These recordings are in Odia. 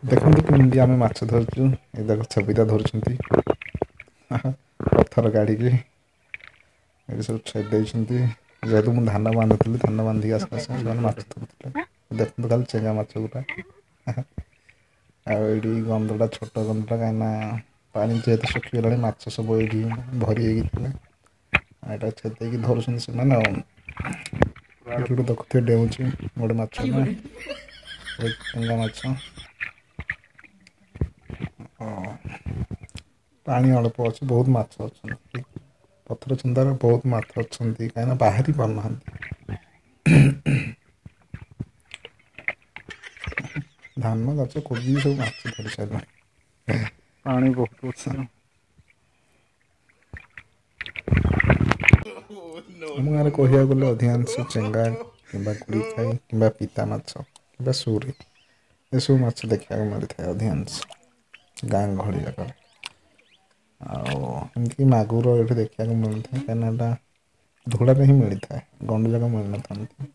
ଦେଖନ୍ତୁ କେମିତି ଆମେ ମାଛ ଧରୁଛୁ। ଏ ଦେଖ ଛବିଟା ଧରୁଛନ୍ତି ପଥର କାଢ଼ିକି ଏଠି ସବୁ ଛାଡ଼ି ଦେଇଛନ୍ତି। ଯେହେତୁ ମୁଁ ଧାନ ବାନ୍ଧୁଥିଲି ଧାନ ବାନ୍ଧିକି ଆସୁ ଆସୁ ସେମାନେ ମାଛ ଧରୁଥିଲେ। ଦେଖନ୍ତୁ ଖାଲି ଚେଙ୍ଗା ମାଛ ଗୁଡ଼ା ଆଉ ଏଇଠି ଗନ୍ଧଟା ଛୋଟ ଗନ୍ଧଟା କାହିଁକିନା ପାଣି ଯେହେତୁ ଶୁଖିଗଲାଣି ମାଛ ସବୁ ଏଇଠି ଭରି ହେଇକି ଥିଲେ। ଏଇଟା ଛେଦେଇକି ଧରୁଛନ୍ତି ସେମାନେ ଆଉ ଏଠି ଗୋଟେ ଦେଖୁଥିବେ ଡେଉଁଛି ଗୋଟେ ମାଛ ନା ଚେଙ୍ଗା ମାଛ। ପାଣି ଅଳ୍ପ ଅଛି ବହୁତ ମାଛ ଅଛନ୍ତି। ପଥର ଚନ୍ଦାରେ ବହୁତ ମାଛ ଅଛନ୍ତି କାହିଁକିନା ବାହାରି ପାରୁନାହାନ୍ତି। ଧାନ ଗଛ କୋବି ସବୁ ମାଛ ଧରି ସାରିଲାଣି ପାଣି ବହୁତ ଅଛି ତ। ଆମ ଗାଁରେ କହିବାକୁ ଗଲେ ଅଧିକାଂଶ ଚେଙ୍ଗା କିମ୍ବା ଗୁଡ଼ିଖାଇ କିମ୍ବା ପିତା ମାଛ କିମ୍ବା ସୁରି ଏସବୁ ମାଛ ଦେଖିବାକୁ ମିଳିଥାଏ ଅଧିକାଂଶ ଗାଁ ଗହଳି ଯାକରେ। ଆଉ ଏମିତିକି ମାଗୁର ଏଠି ଦେଖିବାକୁ ମିଳିଥାଏ କାହିଁକିନା ଏଟା ଧୂଳାରେ ହିଁ ମିଳିଥାଏ ଗଣ୍ଡି ଯାକ ମିଳିନଥାନ୍ତି।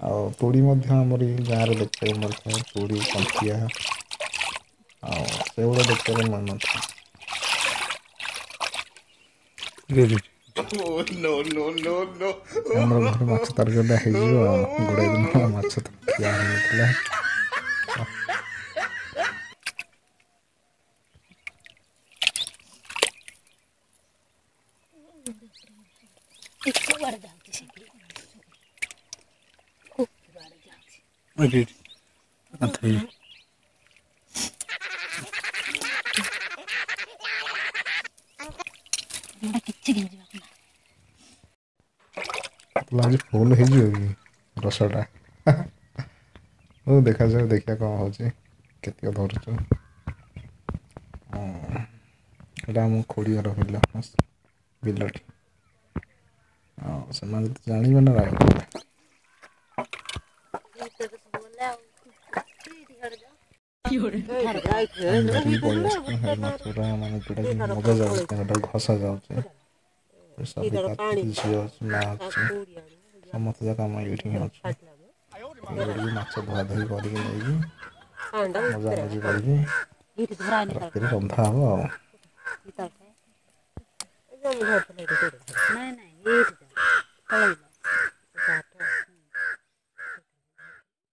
ଆଉ ତୋଡ଼ି ମଧ୍ୟ ଆମର ଏଇ ଗାଁରେ ଦେଖିବାକୁ ମିଳିଥାଏ ତୋଡ଼ି କଣ୍ଟିଆ ଆଉ ସେଗୁଡ଼ା ଦେଖିବାକୁ ମିଳୁନଥାଏ। ଆମର ଘରେ ମାଛ ତରକାରୀଟା ହେଇଯିବ ଆଉ ଗୁଡ଼ାଏ ଦିନ ମାଛ ଖିଆ ହେଇନଥିଲା। ଲାଗୁଛି ଫୁଲ ହେଇଯିବ କି ରସଟା ହଉ ଦେଖାଯାଉ ଦେଖିବା କଣ ହେଉଛି କେତିକ ଧରୁଛୁ। ଏଇଟା ଆମ ଖୋଡ଼ିଆ ବିଲ ବିଲଟି ଆଉ ସେମାନେ ଯଦି ଜାଣିବେ ନା ରାଗ କରିବେ। ଆମେ ଧରିକି ପଳେଇ ଆସିଛୁ ଏଇ ମାଛ ଗୁଡ଼ା ମାନେ ଯେଉଁଟାକି ମଜା ଯାଉଛି ତାଙ୍କଟାକୁ ଘଷା ଯାଉଛି। ଝିଅ ଅଛି ମା ଅଛି ସମସ୍ତେ ଯାକ ଆମ ଏଇଠି ହିଁ ଅଛୁ। ଏଇଠି ମାଛ ଧୁଆ ଧୁଇ କରିକି ନେଇକି ମଜାମଜି କରିକି ରାତିରେ ରନ୍ଧା ହବ ଆଉ।